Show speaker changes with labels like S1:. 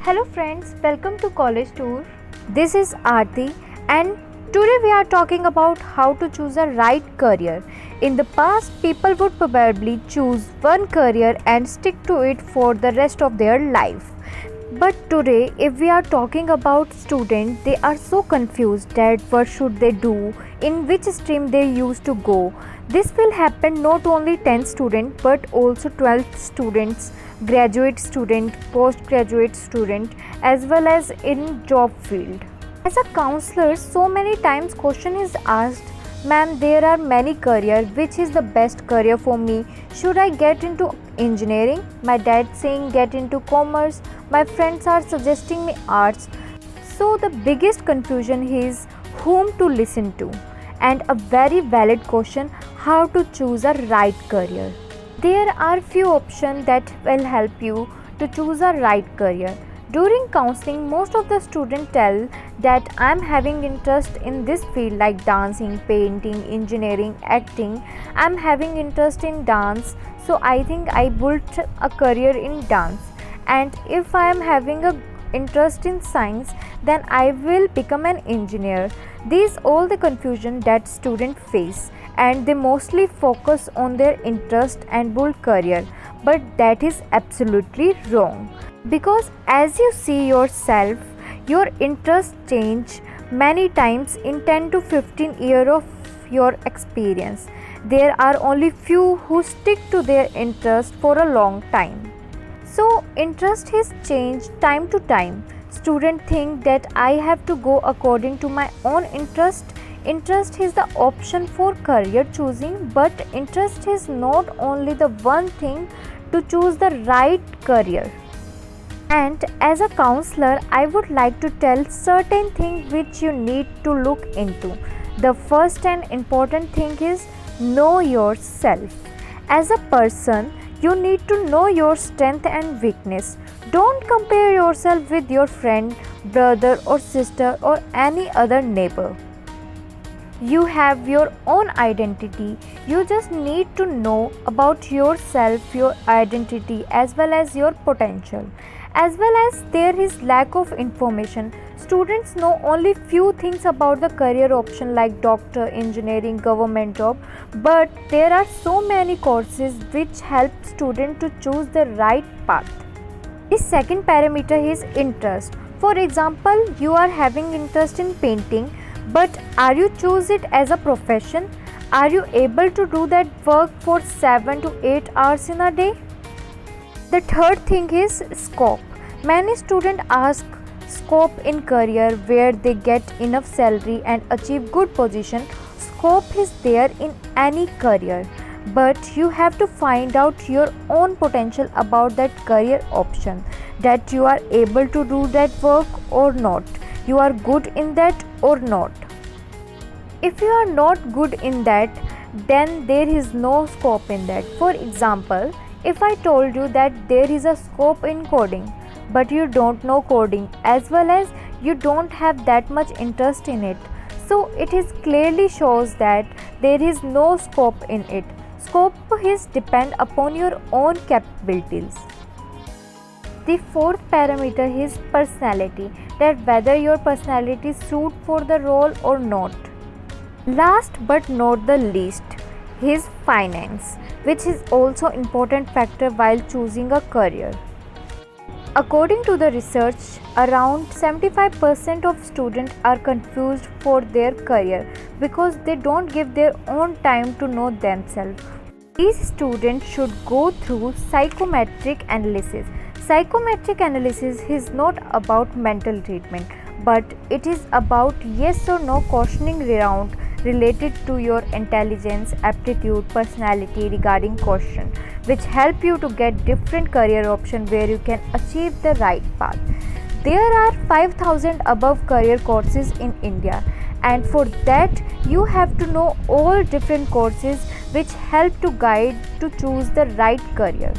S1: Hello friends, welcome to College Tour. This is Aarti and today we are talking about how to choose a right career. In the past, people would probably choose one career and stick to it for the rest of their life. But today, if we are talking about students, they are so confused that what should they do, in which stream they used to go. This will happen not only 10 students but also 12 students, graduate student, postgraduate student, as well as in job field. As a counselor, so many times question is asked, ma'am, there are many careers, which is the best career for me? Should I get into engineering? My dad saying get into commerce. My friends are suggesting me arts. So the biggest confusion is whom to listen to, and a very valid question, how to choose a right career. There are few options that will help you to choose a right career. During counseling, most of the students tell that I am having interest in this field like dancing, painting, engineering, acting. I am having interest in dance, so I think I built a career in dance. And if I am having a interest in science, then I will become an engineer. These all the confusion that students face, and they mostly focus on their interest and build career, but that is absolutely wrong, because as you see yourself, your interests change many times in 10 to 15 years of your experience. There are only few who stick to their interest for a long time. So interest has changed time to time. Students think that I have to go according to my own interest. Interest is the option for career choosing, but interest is not only the one thing to choose the right career. And as a counselor, I would like to tell certain things which you need to look into. The first and important thing is know yourself. As a person, you need to know your strength and weakness. Don't compare yourself with your friend, brother or sister or any other neighbor. You have your own identity. You just need to know about yourself, your identity, as well as your potential. As well as there is lack of information. Students know only few things about the career option like doctor, engineering, government job, but there are so many courses which help students to choose the right path. The second parameter is interest. For example, you are having interest in painting, but are you choose it as a profession? Are you able to do that work for 7 to 8 hours in a day? The third thing is scope. Many students ask scope in career where they get enough salary and achieve good position. Scope is there in any career, but you have to find out your own potential about that career option, that you are able to do that work or not, you are good in that or not. If you are not good in that, then there is no scope in that. For example, if I told you that there is a scope in coding, but you don't know coding, as well as you don't have that much interest in it, so it is clearly shows that there is no scope in it. Scope is depend upon your own capabilities. The fourth parameter is personality, that whether your personality suit for the role or not. Last but not the least is finance, which is also important factor while choosing a career. According to the research, around 75% of students are confused for their career because they don't give their own time to know themselves. These students should go through psychometric analysis. Psychometric analysis is not about mental treatment, but it is about yes or no questioning round related to your intelligence, aptitude, personality regarding question, which help you to get different career option where you can achieve the right path. There are 5,000 above career courses in India, and for that you have to know all different courses which help to guide to choose the right career.